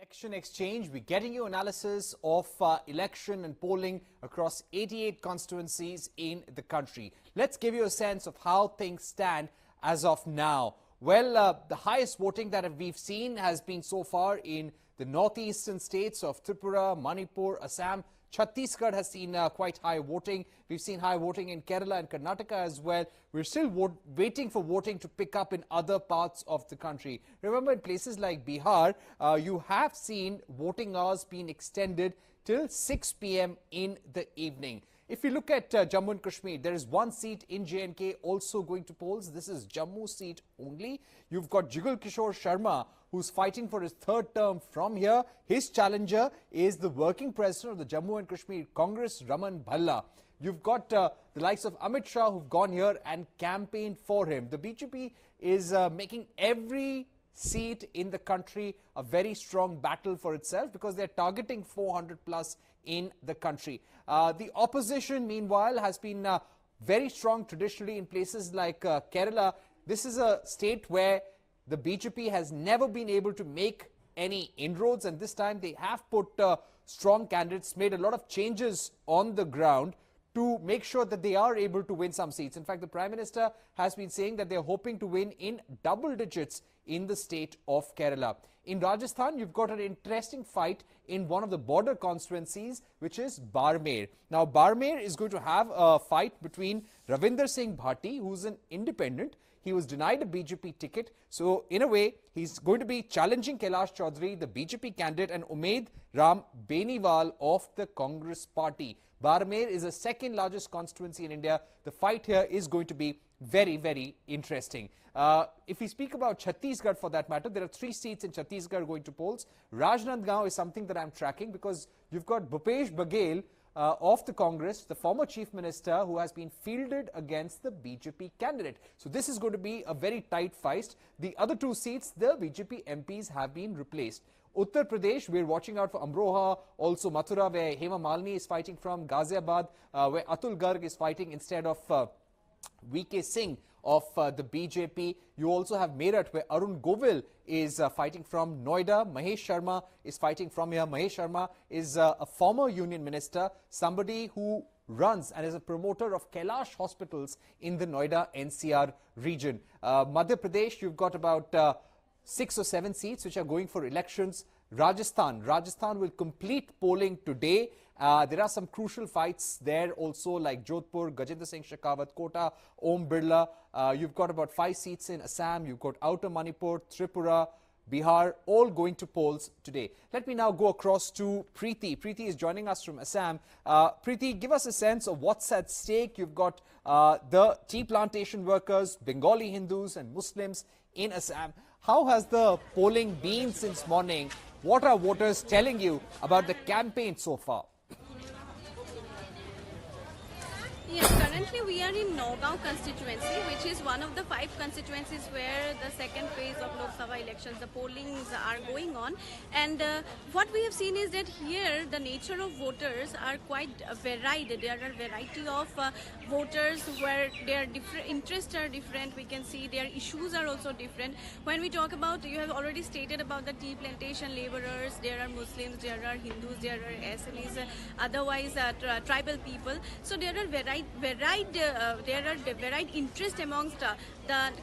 Election Exchange, we're getting you analysis of election and polling across 88 constituencies in the country. Let's give you a sense of how things stand as of now. Well, the highest voting that we've seen has been so far in the northeastern states of Tripura, Manipur, Assam. Chhattisgarh has seen quite high voting. We've seen high voting in Kerala and Karnataka as well. We're still waiting for voting to pick up in other parts of the country. Remember, in places like Bihar, you have seen voting hours being extended till 6 p.m. in the evening. If you look at Jammu and Kashmir, there is one seat in J&K also going to polls. This is Jammu seat only. You've got Jugal Kishore Sharma, who's fighting for his third term from here. His challenger is the working president of the Jammu and Kashmir Congress, Raman Bhalla. You've got the likes of Amit Shah who've gone here and campaigned for him. The BJP is making every seat in the country a very strong battle for itself because they're targeting 400 plus in the country. The opposition, meanwhile, has been very strong traditionally in places like Kerala. This is a state where the BJP has never been able to make any inroads, and this time they have put strong candidates, made a lot of changes on the ground to make sure that they are able to win some seats. In fact, the Prime Minister has been saying that they're hoping to win in double digits in the state of Kerala. In Rajasthan, you've got an interesting fight in one of the border constituencies, which is Barmer. Now, Barmer is going to have a fight between Ravinder Singh Bhatti, who's an independent. He was denied a BJP ticket. So, in a way, he's going to be challenging Kailash Chaudhary, the BJP candidate, and Umed Ram Beniwal of the Congress party. Barmer is the second largest constituency in India. The fight here is going to be very, very interesting. If we speak about Chhattisgarh for that matter, there are 3 seats in Chhattisgarh going to polls. Rajnandgaon is something that I'm tracking because you've got Bhupesh Baghel of the Congress, the former chief minister, who has been fielded against the BJP candidate. So this is going to be a very tight fight. The other 2 seats, the BJP MPs have been replaced. Uttar Pradesh, we're watching out for Amroha, also Mathura, where Hema Malini is fighting from, Ghaziabad, where Atul Garg is fighting instead of VK Singh of the BJP. You also have Meerut, where Arun Govil is fighting from. Noida, Mahesh Sharma is fighting from here. Mahesh Sharma is a former union minister, somebody who runs and is a promoter of Kailash hospitals in the Noida NCR region. Madhya Pradesh, you've got about 6 or 7 seats which are going for elections. Rajasthan will complete polling today. There are some crucial fights there also, like Jodhpur, Gajendra Singh Shekhawat, Kota, Om Birla. You've got about 5 seats in Assam. You've got Outer Manipur, Tripura, Bihar, all going to polls today. Let me now go across to Preeti. Preeti is joining us from Assam. Preeti, give us a sense of what's at stake. You've got the tea plantation workers, Bengali Hindus and Muslims in Assam. How has the polling been since morning? What are voters telling you about the campaign so far? Yes, currently we are in Nagaon constituency, which is one of the 5 constituencies where the second phase of Lok Sabha elections, the pollings are going on. And what we have seen is that here the nature of voters are quite varied. There are a variety of voters where their interests are different. We can see their issues are also different. When we talk about, you have already stated about the tea plantation laborers, there are Muslims, there are Hindus, there are Assamese, otherwise tribal people. So there are varied interest amongst the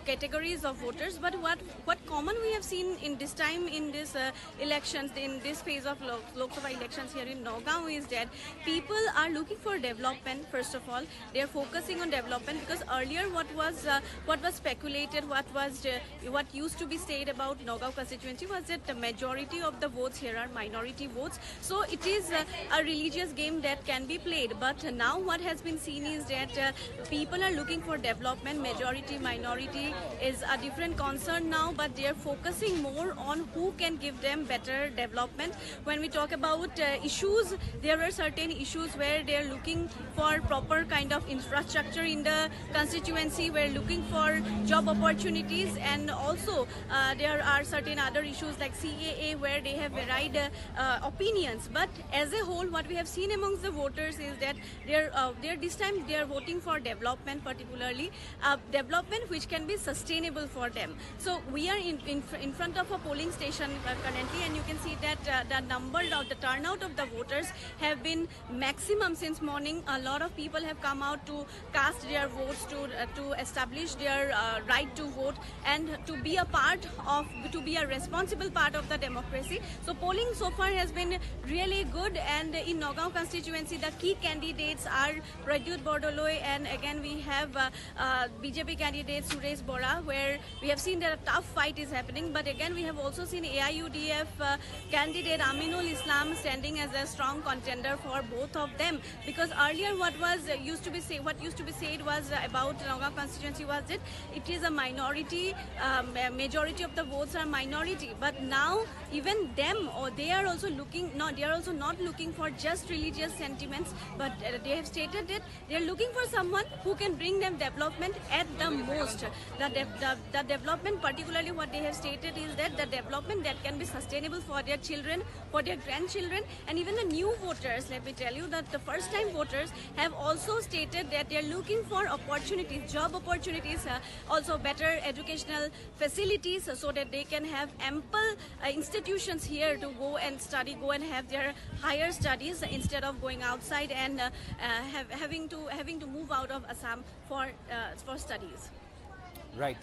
categories of voters. But what common we have seen in this time in this elections, in this phase of Lok Sabha elections here in Nagaon, is that people are looking for development. First of all, they are focusing on development because earlier what was speculated, what used to be said about Nagaon constituency was that the majority of the votes here are minority votes. So it is a religious game that can be played. But now what has been seen is that people are looking for development. Majority, minority is a different concern now, but they are focusing more on who can give them better development. When we talk about issues, there are certain issues where they are looking for proper kind of infrastructure in the constituency. We're looking for job opportunities, and also there are certain other issues like CAA where they have varied opinions. But as a whole, what we have seen amongst the voters is that this time they are voting voting for development, particularly development which can be sustainable for them. So we are in front of a polling station currently, and you can see that the turnout of the voters have been maximum since morning. A lot of people have come out to cast their votes, to establish their right to vote and to be a responsible part of the democracy. So polling so far has been really good, and in Nagaon constituency the key candidates are Pradyut Bordoloi, and again we have BJP candidate Suresh Bora, where we have seen that a tough fight is happening. But again we have also seen AIUDF candidate Aminul Islam standing as a strong contender for both of them, because earlier what used to be said was about Nagaon constituency was that it is a minority, majority of the votes are minority, but now even them, or they are also not looking for just religious sentiments, but they have stated that they are looking for someone who can bring them development at the most. The development, particularly what they have stated, is that the development that can be sustainable for their children, for their grandchildren, and even the new voters. Let me tell you that the first time voters have also stated that they are looking for opportunities, job opportunities, also better educational facilities, so that they can have ample institutions here to go and study, go and have their higher studies, instead of going outside and having to move out of Assam for studies. Right.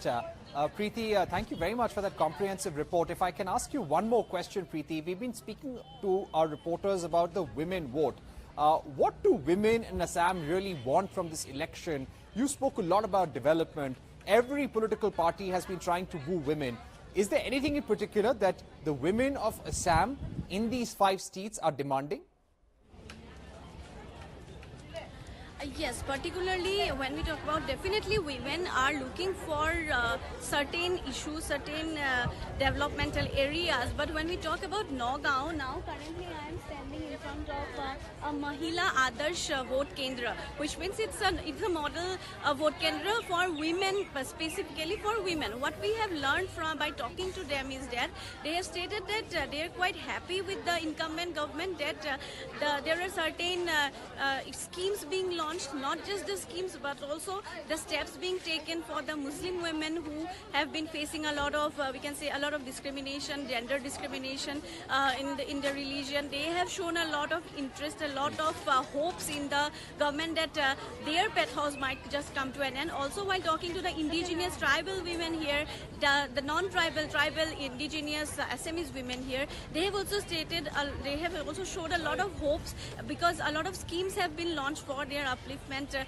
Preeti, thank you very much for that comprehensive report. If I can ask you one more question, Preeti. We've been speaking to our reporters about the women vote. What do women in Assam really want from this election? You spoke a lot about development. Every political party has been trying to woo women. Is there anything in particular that the women of Assam in these 5 states are demanding? Yes, particularly when we talk about, definitely women are looking for certain issues, certain developmental areas. But when we talk about Nagaon, now currently I am standing in front of a Mahila Adarsh vote kendra, which means it's a model vote kendra for women, specifically for women. What we have learned by talking to them is that they have stated that they are quite happy with the incumbent government, that there are certain schemes being launched, not just the schemes but also the steps being taken for the Muslim women who have been facing a lot of, we can say, a lot of discrimination, gender discrimination in the religion. They have shown a lot of interest, a lot of hopes in the government that their pet house might just come to an end. Also, while talking to the indigenous tribal women here, the non-tribal, tribal, indigenous Assamese women here, they have also stated, they have also showed a lot of hopes, because a lot of schemes have been launched for their upliftment,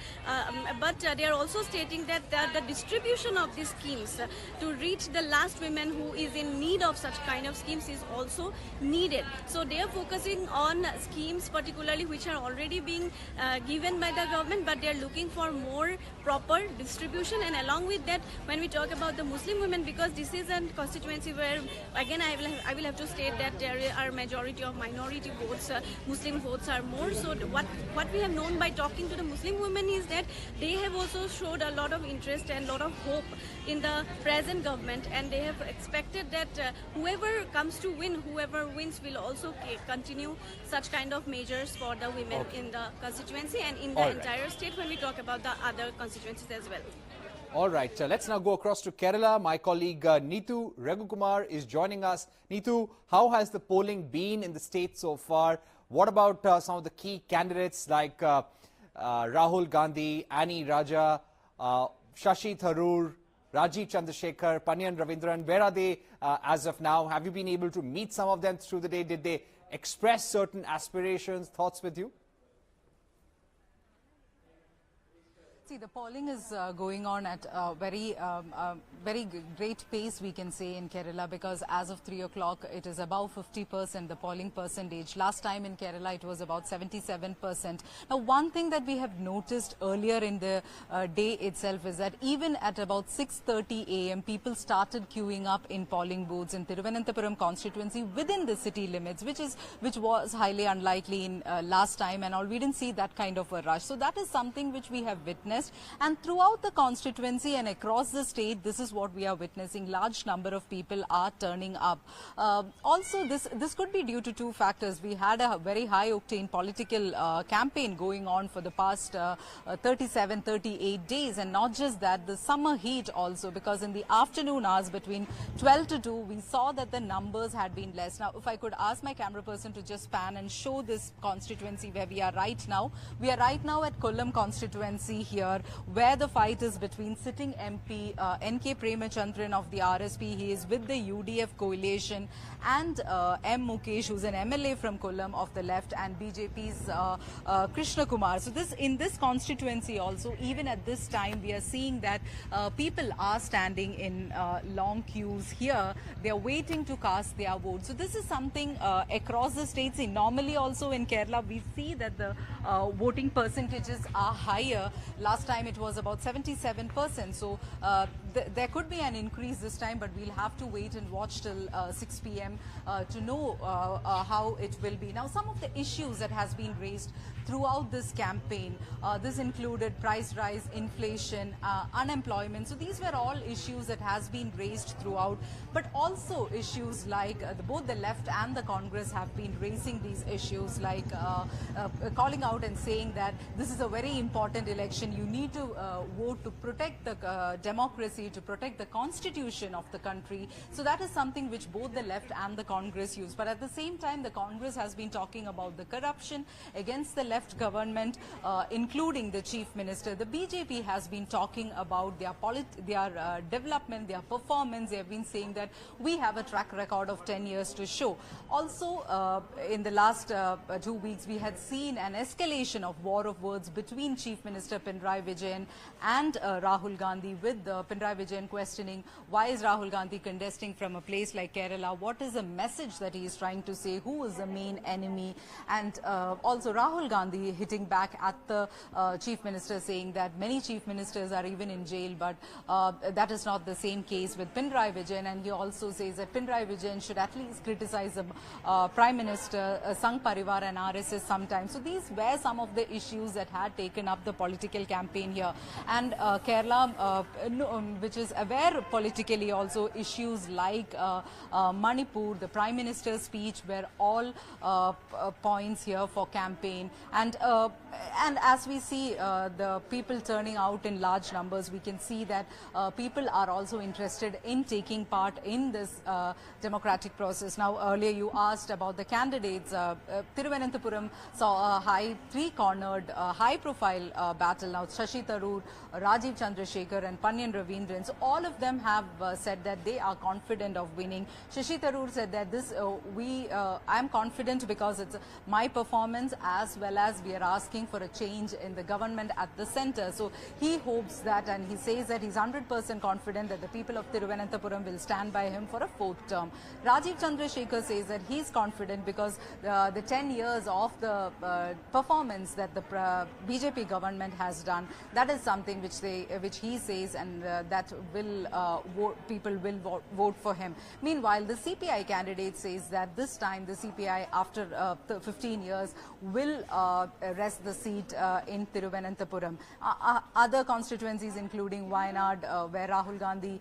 but they are also stating that the distribution of these schemes to reach the last women who is in need of such kind of schemes is also needed. So they are focusing on schemes particularly which are already being given by the government, but they are looking for more proper distribution. And along with that, when we talk about the Muslim women, because this is a constituency where, again, I will have to state that there are majority of minority votes, Muslim votes are more. So what we have known by talking to the Muslim women is that they have also showed a lot of interest and a lot of hope in the present government, and they have expected that whoever comes to win, whoever wins will also continue such kind of measures for the women in the constituency and in the entire state when we talk about the other constituencies as well. All right, let's now go across to Kerala. My colleague Neetu Raghukumar is joining us. Neetu, how has the polling been in the state so far? What about some of the key candidates like Rahul Gandhi, Annie Raja, Shashi Tharoor, Rajiv Chandrasekhar, Panyan Ravindran? Where are they as of now? Have you been able to meet some of them through the day? Did they express certain aspirations, thoughts with you? See, the polling is going on at a very great pace, we can say, in Kerala, because as of 3 o'clock, it is above 50%, the polling percentage. Last time in Kerala, it was about 77%. Now, one thing that we have noticed earlier in the day itself is that even at about 6:30 a.m., people started queuing up in polling booths in Thiruvananthapuram constituency within the city limits, which was highly unlikely in last time, and all. We didn't see that kind of a rush. So that is something which we have witnessed. unrest. And throughout the constituency and across the state, this is what we are witnessing. Large number of people are turning up. Also, this could be due to two factors. We had a very high-octane political campaign going on for the past 37, 38 days. And not just that, the summer heat also, because in the afternoon hours between 12 to 2, we saw that the numbers had been less. Now, if I could ask my camera person to just pan and show this constituency where we are right now. We are right now at Kollam constituency here, where the fight is between sitting MP N.K. Premachandran of the RSP. He is with the UDF coalition, and M. Mukesh, who's an MLA from Kollam of the left, and BJP's Krishna Kumar. So in this constituency also, even at this time, we are seeing that people are standing in long queues here. They are waiting to cast their vote. So this is something across the states. Normally also in Kerala, we see that the voting percentages are higher. Last time it was about 77%. So there could be an increase this time, but we'll have to wait and watch till 6 p.m. To know how it will be. Now, some of the issues that has been raised throughout this campaign, this included price rise, inflation, unemployment. So these were all issues that has been raised throughout, but also issues like both the left and the Congress have been raising these issues, like calling out and saying that this is a very important election. You need to vote to protect the democracy, to protect the constitution of the country. So that is something which both the left and the Congress use. But at the same time, the Congress has been talking about the corruption against the left government, including the chief minister. The BJP has been talking about their development, their performance. They have been saying that we have a track record of 10 years to show. Also, in the last 2 weeks, we had seen an escalation of war of words between Chief Minister Pinarayi Vijayan and Rahul Gandhi, with Pinarayi Vijayan questioning why is Rahul Gandhi contesting from a place like Kerala? What is the message that he is trying to say? Who is the main enemy? And also Rahul Gandhi hitting back at the Chief Minister, saying that many Chief Ministers are even in jail, but that is not the same case with Pinarayi Vijayan. And he also says that Pinarayi Vijayan should at least criticize the Prime Minister, Sangh Parivar and RSS sometimes. So these were some of the issues that had taken up the political campaign here. And Kerala, which is aware politically also, issues like Manipur, the Prime Minister's speech were all points here for campaign. And as we see the people turning out in large numbers, we can see that people are also interested in taking part in this democratic process. Now, earlier you asked about the candidates. Thiruvananthapuram saw a three-cornered, high-profile battle. Now, Shashi Tharoor, Rajiv Chandrasekhar and Panyan Ravindran, so all of them have said that they are confident of winning. Shashi Tharoor said that I am confident because it's my performance, as well as we are asking for a change in the government at the center. So he hopes that, and he says that he's 100% confident that the people of Thiruvananthapuram will stand by him for a fourth term. Rajiv Chandrasekhar says that he's confident because the 10 years of the performance that the BJP government has done, that is something which he says, and that people will vote for him. Meanwhile, the CPI candidate says that this time the CPI, after 15 years, will rest the seat in Thiruvananthapuram. Other constituencies, including Wayanad, where Rahul Gandhi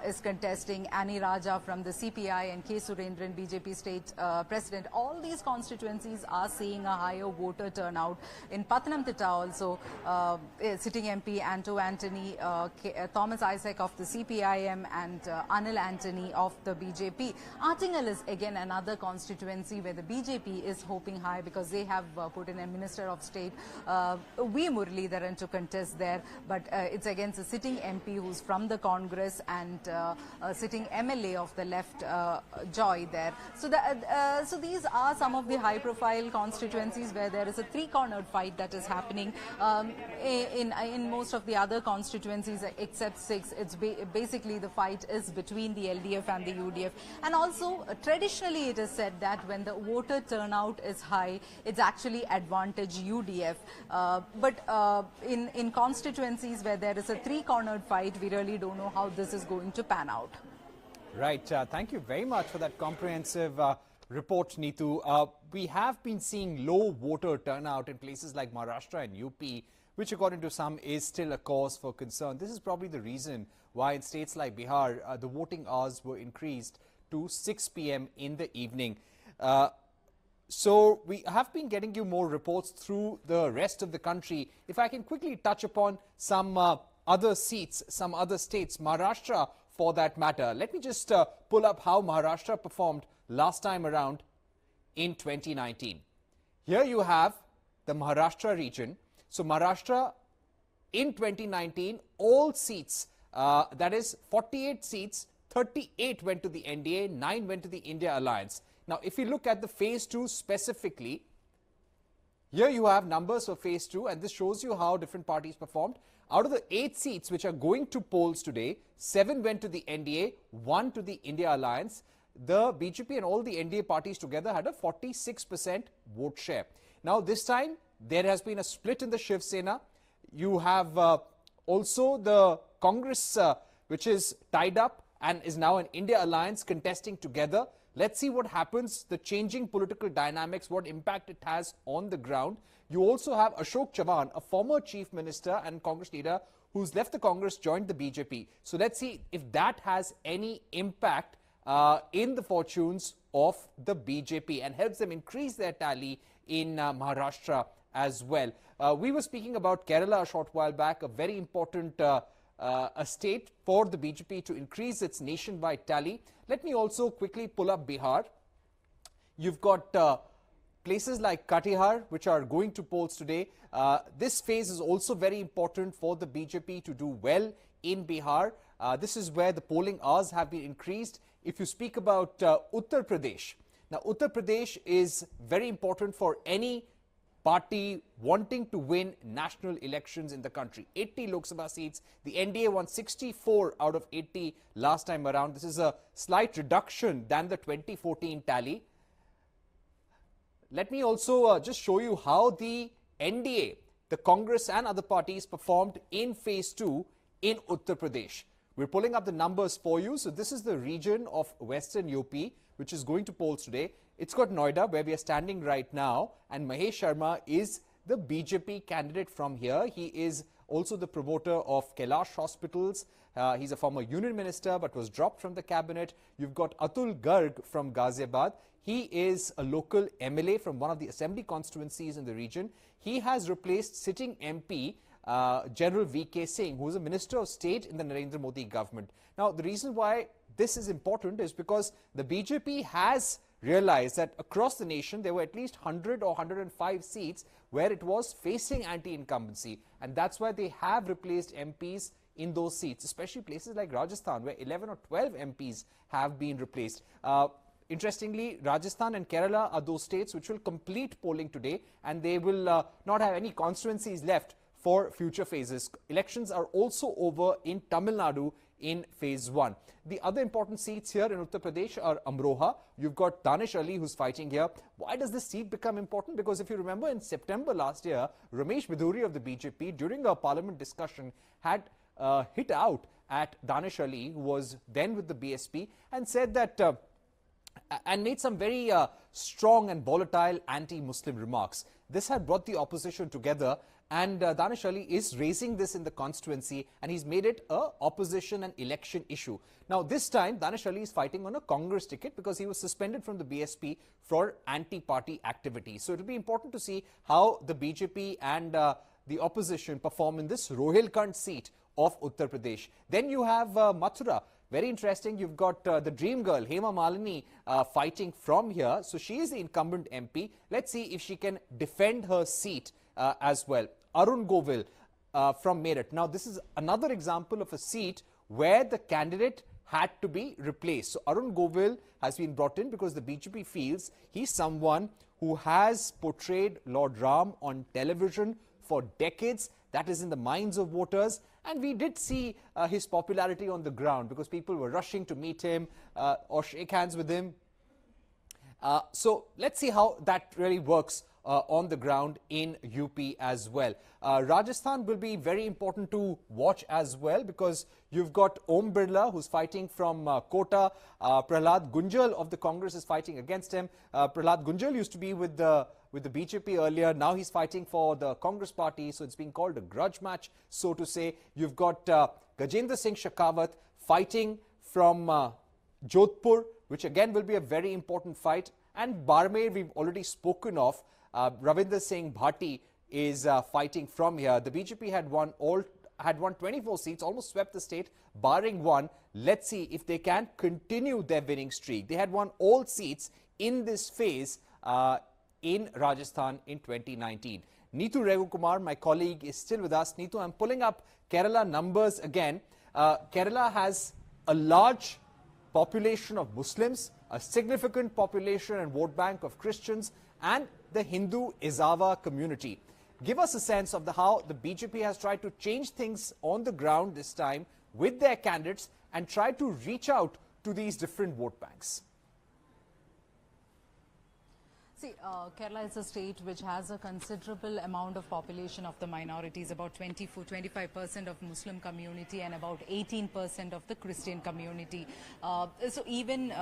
is contesting, Annie Raja from the CPI, and K. Surendran, BJP state president, all these constituencies are seeing a higher voter turnout. In Pathanamthitta also, sitting MP Anto Antony, Thomas Isaac of the CPIM, and Anil Antony of the BJP. Artingal is again another constituency where the BJP is hoping high because they have put in a Minister of State, V. Muralidharan, to contest there. But it's against a sitting MP who's from the Congress and sitting MLA of the left, Joy, there. So these are some of the high-profile constituencies where there is a three-cornered fight that is happening. In most of the other constituencies, except 6, it's basically the fight is between the LDF and the UDF. And also, traditionally, it is said that when the voter turnout is high, it's actually advantage UDF. But in constituencies where there is a three-cornered fight, we really don't know how this is going to pan out. Right. Thank you very much for that comprehensive report, Neetu. We have been seeing low voter turnout in places like Maharashtra and UP, which according to some is still a cause for concern. This is probably the reason why in states like Bihar, the voting hours were increased to 6 p.m. in the evening. So we have been getting you more reports through the rest of the country. If I can quickly touch upon some other seats, some other states, Maharashtra for that matter. Let me just pull up how Maharashtra performed last time around in 2019. Here you have the Maharashtra region. So Maharashtra in 2019, all seats, that is 48 seats, 38 went to the NDA, 9 went to the India Alliance. Now, if you look at the phase 2 specifically, here you have numbers for phase 2, and this shows you how different parties performed. Out of the 8 seats which are going to polls today, 7 went to the NDA, 1 to the India Alliance. The BJP and all the NDA parties together had a 46% vote share. Now, this time, there has been a split in the Shiv Sena. You have also the Congress, which is tied up and is now an India Alliance contesting together. Let's see what happens, the changing political dynamics, what impact it has on the ground. You also have Ashok Chavan, a former chief minister and Congress leader who's left the Congress, joined the BJP. So let's see if that has any impact in the fortunes of the BJP and helps them increase their tally in Maharashtra as well. We were speaking about Kerala a short while back, a very important a state for the BJP to increase its nationwide tally. Let me also quickly pull up Bihar. You've got places like Katihar, which are going to polls today. This phase is also very important for the BJP to do well in Bihar. This is where the polling hours have been increased. If you speak about Uttar Pradesh, now Uttar Pradesh is very important for any party wanting to win national elections in the country. 80 Lok Sabha seats. The NDA won 64 out of 80 last time around. This is a slight reduction than the 2014 tally. Let me also just show you how the NDA, the Congress and other parties performed in phase 2 in Uttar Pradesh. We're pulling up the numbers for you. So this is the region of Western UP, which is going to polls today. It's got Noida, where we are standing right now, and Mahesh Sharma is the BJP candidate from here. He is also the promoter of Kailash Hospitals. He's a former union minister but was dropped from the cabinet. You've got Atul Garg from Ghaziabad. He is a local MLA from one of the assembly constituencies in the region. He has replaced sitting MP General V.K. Singh, who is a Minister of State in the Narendra Modi government. Now, the reason why this is important is because the BJP has realized that across the nation there were at least 100 or 105 seats where it was facing anti-incumbency, and that's why they have replaced MPs in those seats, especially places like Rajasthan, where 11 or 12 MPs have been replaced. Interestingly, Rajasthan and Kerala are those states which will complete polling today, and they will not have any constituencies left for future phases. Elections are also over in Tamil Nadu in phase 1. The other important seats here in Uttar Pradesh are Amroha. You've got Danish Ali, who's fighting here. Why does this seat become important? Because if you remember, in September last year, Ramesh Biduri of the BJP, during a parliament discussion, had hit out at Danish Ali, who was then with the BSP, and said that and made some very strong and volatile anti-Muslim remarks. This had brought the opposition together, and Danish Ali is raising this in the constituency, and he's made it a opposition and election issue. Now, this time, Danish Ali is fighting on a Congress ticket because he was suspended from the BSP for anti-party activity. So it will be important to see how the BJP and the opposition perform in this Rohilkhand seat of Uttar Pradesh. Then you have Mathura. Very interesting. You've got the dream girl, Hema Malini, fighting from here. So she is the incumbent MP. Let's see if she can defend her seat as well. Arun Govil from Meerut. Now, this is another example of a seat where the candidate had to be replaced. So Arun Govil has been brought in because the BJP feels he's someone who has portrayed Lord Ram on television for decades. That is in the minds of voters. And we did see his popularity on the ground because people were rushing to meet him or shake hands with him. So let's see how that really works on the ground in UP as well. Rajasthan will be very important to watch as well because you've got Om Birla, who's fighting from Kota. Prahlad Gunjal of the Congress is fighting against him. Prahlad Gunjal used to be with the with the BJP earlier. Now he's fighting for the Congress party, so it's being called a grudge match, so to say. You've got Gajendra Singh Shekhawat fighting from Jodhpur, which again will be a very important fight. And Barmer, we've already spoken of. Ravinder Singh Bhati is fighting from here. The BJP had won 24 seats, almost swept the state, barring one. Let's see if they can continue their winning streak. They had won all seats in this phase in Rajasthan in 2019. Neetu Regukumar, my colleague, is still with us. Neetu, I'm pulling up Kerala numbers again. Kerala has a large population of Muslims, a significant population and vote bank of Christians, and the Hindu Ezava community. Give us a sense of how the BJP has tried to change things on the ground this time with their candidates and try to reach out to these different vote banks. See, Kerala is a state which has a considerable amount of population of the minorities, about 25% of Muslim community and about 18% of the Christian community. So even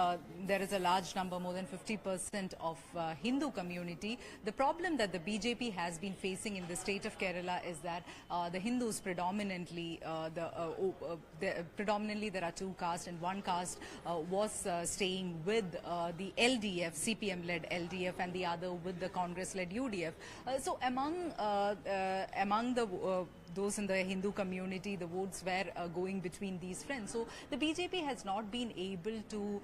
there is a large number, more than 50% of Hindu community. The problem that the BJP has been facing in the state of Kerala is that the Hindus predominantly, predominantly there are two castes, and one caste was staying with the LDF, CPM-led LDF, and the other with the Congress-led UDF. So among those in the Hindu community, the votes were going between these friends. So the BJP has not been able to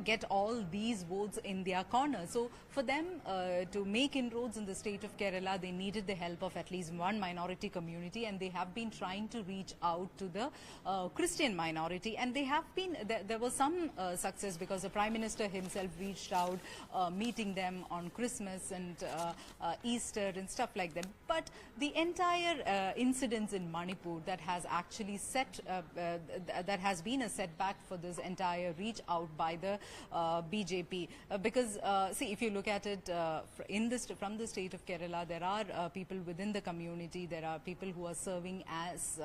get all these votes in their corner. So for them to make inroads in the state of Kerala, they needed the help of at least one minority community, and they have been trying to reach out to the Christian minority, and they have been, there was some success, because the Prime Minister himself reached out, meeting them on Christmas and Easter and stuff like that. But the entire incidents in Manipur that has actually that has been a setback for this entire reach out by the BJP, because see, if you look at it from the state of Kerala, there are people within the community, there are people who are serving as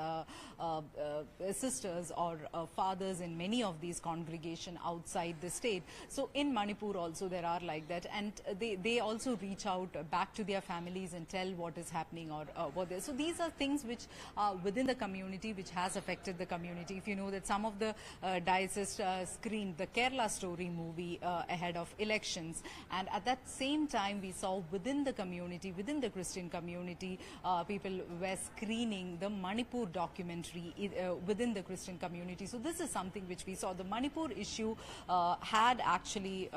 sisters or fathers in many of these congregations outside the state. So in Manipur also there are like that, and they also reach out back to their families and tell what is happening or what they. So these are things which are within the community, which has affected the community. If you know that some of the dioceses screened the Kerala Story movie ahead of elections, and at that same time we saw within the community, within the Christian community, people were screening the Manipur documentary within the Christian community. So this is something which we saw. The Manipur issue had actually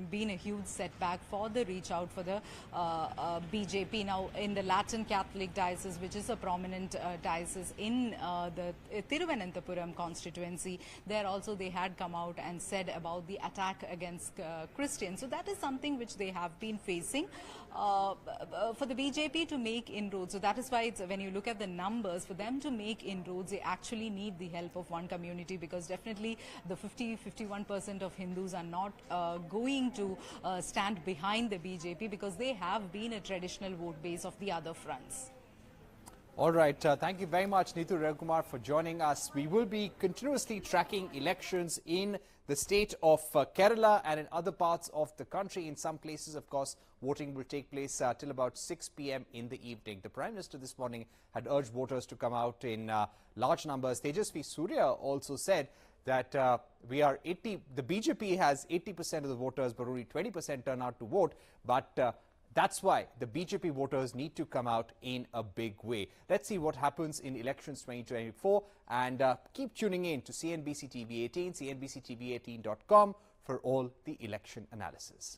been a huge setback for the reach out for the BJP. Now in the Latin Catholic diocese, which is a prominent diocese in the Thiruvananthapuram constituency, there also they had come out and said about the attack against Christians. So that is something which they have been facing for the BJP to make inroads. So that is why it's, when you look at the numbers, for them to make inroads, they actually need the help of one community, because definitely the 51% of Hindus are not going to stand behind the BJP, because they have been a traditional vote base of the other fronts. All right. Thank you very much, Neetu Regukumar, for joining us. We will be continuously tracking elections in the state of Kerala and in other parts of the country. In some places, of course, voting will take place till about 6 p.m. in the evening. The Prime Minister this morning had urged voters to come out in large numbers. Tejasvi Surya also said that the BJP has 80% of the voters, but only 20% turn out to vote. But that's why the BJP voters need to come out in a big way. Let's see what happens in elections 2024, and keep tuning in to CNBC-TV18, CNBC-TV18.com for all the election analysis.